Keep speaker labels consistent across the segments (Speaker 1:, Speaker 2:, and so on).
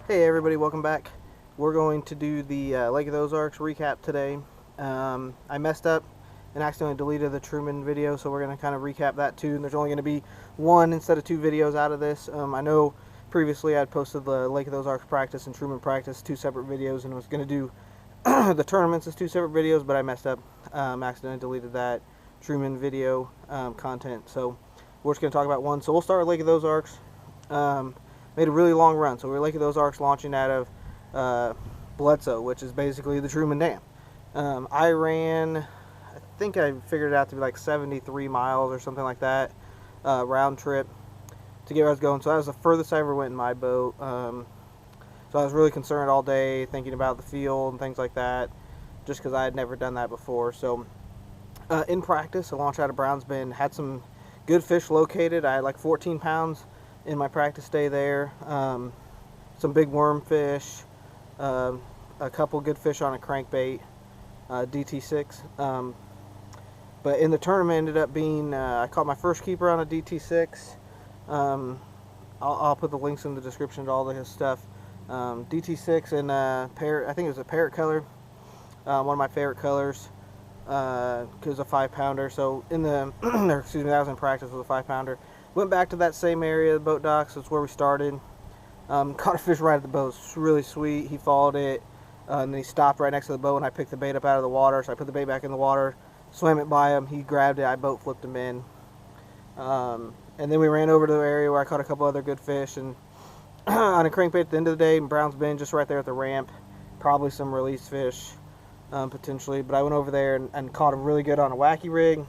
Speaker 1: Hey everybody, welcome back. We're going to do the Lake of the Ozarks recap today. I messed up and accidentally deleted the Truman video, so we're going to kind of recap that too. And there's only going to be one instead of two videos out of this. I know previously I'd posted the Lake of the Ozarks practice and Truman practice, two separate videos, and I was going to do the tournaments as two separate videos, but I messed up, accidentally deleted that Truman video content. So we're just going to talk about one. So we'll start with Lake of the Ozarks. Made a really long run. So we're Lake of the Ozarks launching out of Bledsoe, which is basically the Truman Dam. I ran, I think I figured it out to be like 73 miles or something like that, round trip to get where I was going. So that was the furthest I ever went in my boat. So I was really concerned all day, thinking about the field and things like that, just because I had never done that before. So in practice, I launched out of Browns Bend, had some good fish located. I had like 14 pounds in my practice day there. Some big worm fish, a couple good fish on a crankbait, DT6. But in the tournament ended up being, I caught my first keeper on a DT6. I'll put the links in the description to all of his stuff. DT6 and parrot, I think it was a parrot color, one of my favorite colors, because it was a 5-pounder. So in the, excuse me, that was in practice, with a 5-pounder. Went back to that same area, the boat docks. That's where we started. Caught a fish right at the boat. It was really sweet. He followed it, and then he stopped right next to the boat, and I picked the bait up out of the water. So I put the bait back in the water, swam it by him. He grabbed it. I boat flipped him in. And then we ran over to the area where I caught a couple other good fish. And on a crankbait at the end of the day, in Browns Bend, just right there at the ramp, probably some release fish, potentially. But I went over there and caught him really good on a Wacky rig.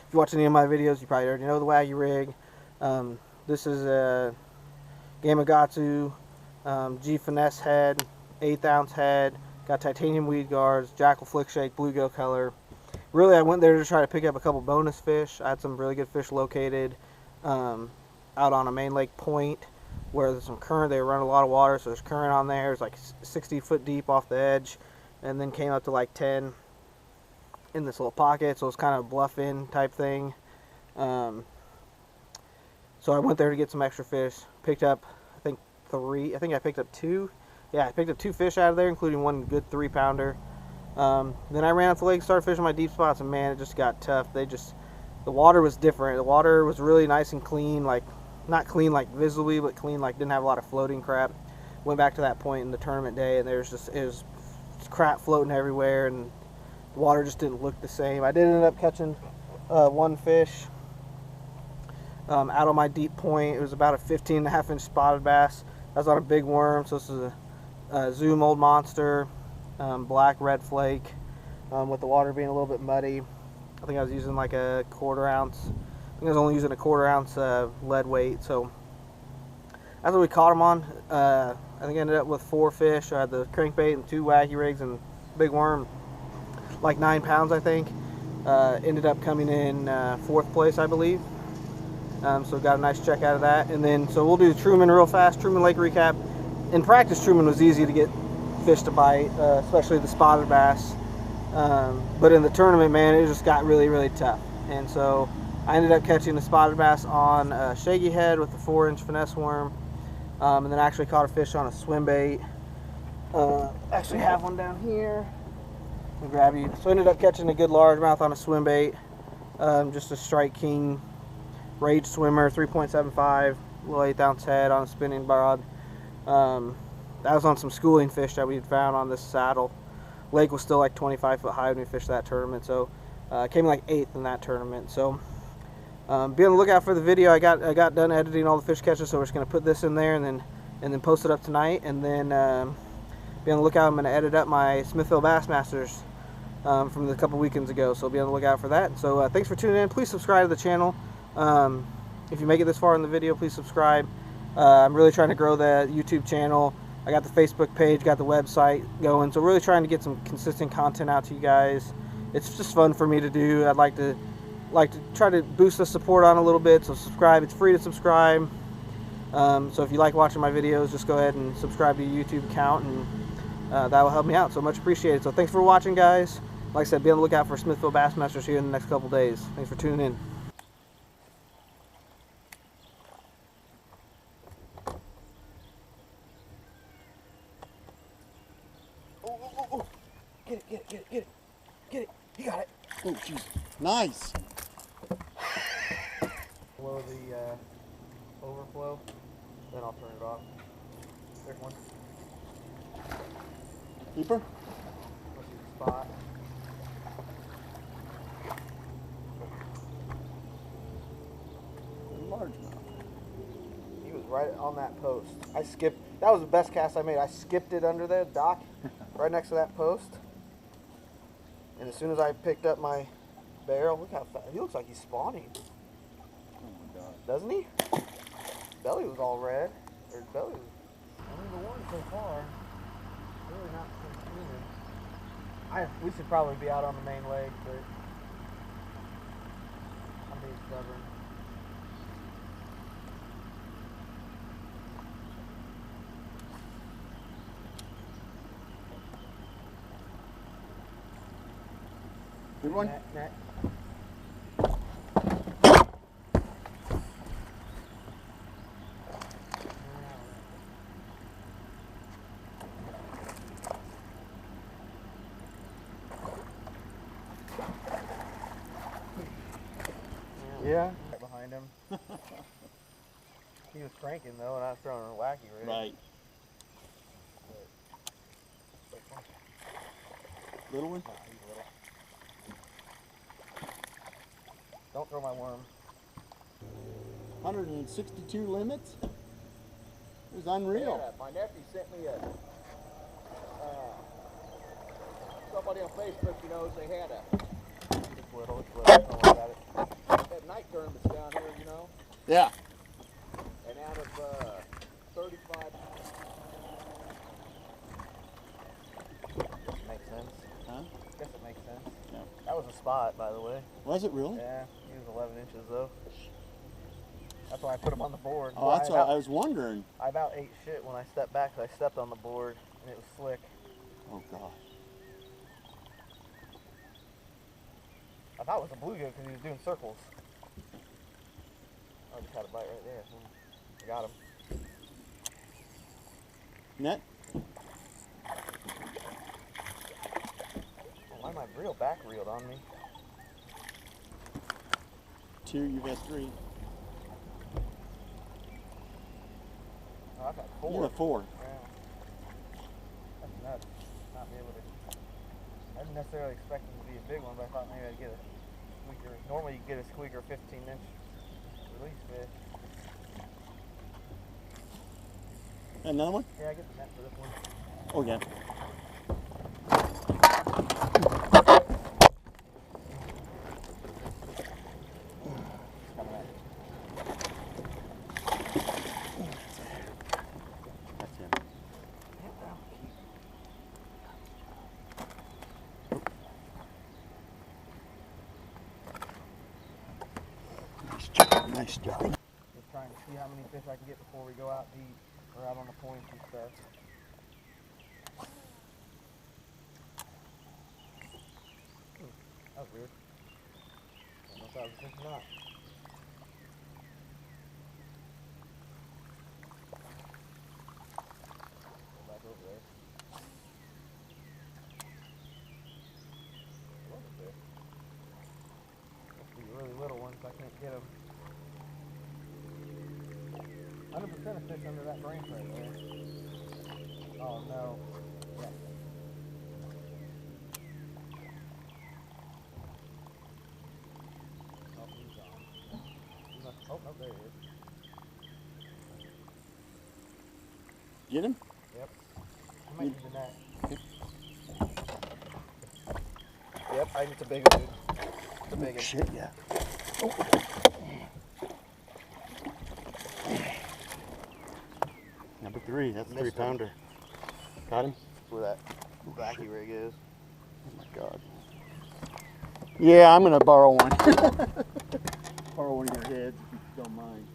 Speaker 1: If you watch any of my videos, you probably already know the Wacky rig. This is a Gamakatsu G-Finesse head, 1/8 ounce head, got titanium weed guards, Jackall flick shake, bluegill color. Really, I went there to try to pick up a couple bonus fish. I had some really good fish located out on a main lake point where there's some current. They run a lot of water, so there's current on there. It's like 60 foot deep off the edge, and then came up to like 10 in this little pocket, so it's kind of a bluff in type thing. So I went there to get some extra fish, picked up I think I picked up two. Yeah, I picked up 2 fish out of there, including one good 3-pounder. Then I ran up the lake, started fishing my deep spots, and man, it just got tough. The water was different. The water was really nice and clean, like not clean like visibly, but clean like didn't have a lot of floating crap. Went back to that point in the tournament day, and it was crap floating everywhere, and the water just didn't look the same. I did end up catching one fish out on my deep point. It was about a 15.5-inch spotted bass. That was on a big worm, so this is a Zoom Old Monster, black red flake, with the water being a little bit muddy. I think I was using like a 1/4 ounce. I think I was only using a 1/4 ounce lead weight, so that's what we caught them on. I think I ended up with 4 fish. I had the crankbait and 2 Wacky rigs and big worm, like 9 pounds, I think. Ended up coming in 4th place, I believe. So got a nice check out of that. And then, so we'll do Truman real fast. Truman Lake recap. In practice, Truman was easy to get fish to bite, especially the spotted bass. But in the tournament, man, it just got really, really tough. And so I ended up catching the spotted bass on a shaggy head with a 4-inch finesse worm. And then I actually caught a fish on a swim bait. Actually have one down here. I'll grab you. So I ended up catching a good largemouth on a swim bait. Just a Strike King Rage Swimmer, 3.75, little 1/8 ounce head on a spinning rod. That was on some schooling fish that we had found on this saddle. Lake was still like 25 foot high when we fished that tournament, so came like 8th in that tournament. So be on the lookout for the video. I got done editing all the fish catches, so we're just gonna put this in there and then post it up tonight. And then be on the lookout. I'm gonna edit up my Smithville Bassmasters from a couple weekends ago, so be on the lookout for that. So thanks for tuning in. Please subscribe to the channel. If you make it this far in the video, please subscribe. I'm really trying to grow the YouTube channel. I got the Facebook page, got the website going, so really trying to get some consistent content out to you guys. It's just fun for me to do. I'd like to try to boost the support on a little bit, so subscribe. It's free to subscribe. So if you like watching my videos, just go ahead and subscribe to your YouTube account, and that will help me out, so much appreciated. So thanks for watching, guys. Like I said, be on the lookout for Smithville Bassmasters here in the next couple days. Thanks for tuning in. oh. Get it. You got it.
Speaker 2: Oh, jeez. Nice.
Speaker 1: Blow the overflow, then I'll turn it off. There's one.
Speaker 2: Keeper?
Speaker 1: Let's see the spot.
Speaker 2: Largemouth.
Speaker 1: He was right on that post. I skipped. That was the best cast I made. I skipped it under the dock, right next to that post. And as soon as I picked up my barrel, look how fast. He looks like he's spawning.
Speaker 2: Oh my God.
Speaker 1: Doesn't he? Belly was all red. Or belly was. Only the one so far. Really not consuming. We should probably be out on the main leg, but I'm being stubborn.
Speaker 2: Good one?
Speaker 1: Net. Yeah. Right behind him. He was cranking though, and I was throwing a wacky rig.
Speaker 2: Right. Little one?
Speaker 1: Nah, he's little. Don't throw my worm.
Speaker 2: 162 limits? It was unreal.
Speaker 3: My nephew sent me somebody on Facebook, you know, they had
Speaker 1: It's little. Don't worry about it.
Speaker 3: had night tournaments down here, you know,
Speaker 2: Yeah.
Speaker 3: and out of 35,
Speaker 1: Makes sense.
Speaker 2: Huh?
Speaker 1: Guess it makes sense.
Speaker 2: Yeah.
Speaker 1: That was a spot, by the way.
Speaker 2: Was it really?
Speaker 1: Yeah, he was 11 inches though. That's why I put him on the board.
Speaker 2: Oh, that's what I was wondering.
Speaker 1: I about ate shit when I stepped back because I stepped on the board and it was slick.
Speaker 2: Oh, God.
Speaker 1: I thought it was a bluegill because he was doing circles. I just had a bite right there. I got him.
Speaker 2: Net?
Speaker 1: Why my reel back reeled on me?
Speaker 2: 2, you've had 3.
Speaker 1: Oh, I've got 4.
Speaker 2: You have 4.
Speaker 1: Yeah. That's nuts. Not be able to. I didn't necessarily expect him to be a big one, but I thought maybe I'd get a squeaker. Normally you get a squeaker 15-inch release fish.
Speaker 2: Another one?
Speaker 1: Yeah, I get the net for this one.
Speaker 2: Oh, yeah. That's him. Nice job. Nice job.
Speaker 1: Just trying to see how many fish I can get before we go out deep or out on the points and stuff. That was weird. I don't know if that was a fish or not. Go back over there. What is it? Must be a really little one, so I can't get them. 100% of fish under that branch right there. Oh no. Yeah. Oh, he's gone. He must, oh no, there he is.
Speaker 2: Get him?
Speaker 1: Yep. I might need the net. Yep, I need a big one, dude. It's a big one.
Speaker 2: Shit, yeah. Oh. Number 3, that's a 3-pounder. Got him?
Speaker 1: That's where that wacky rig is.
Speaker 2: Oh my God. Yeah, I'm gonna borrow one. Borrow one of your heads if you don't mind.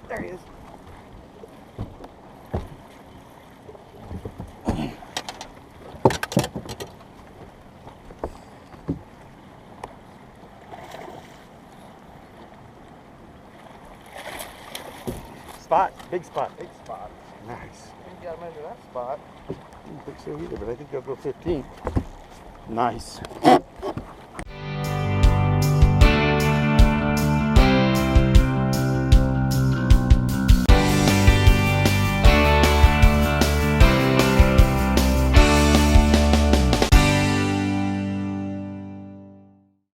Speaker 1: There he is.
Speaker 2: spot. Big spot.
Speaker 3: Big spot.
Speaker 2: Nice.
Speaker 3: You got him into that spot.
Speaker 2: I don't think so either, but I think they'll go 15. Nice.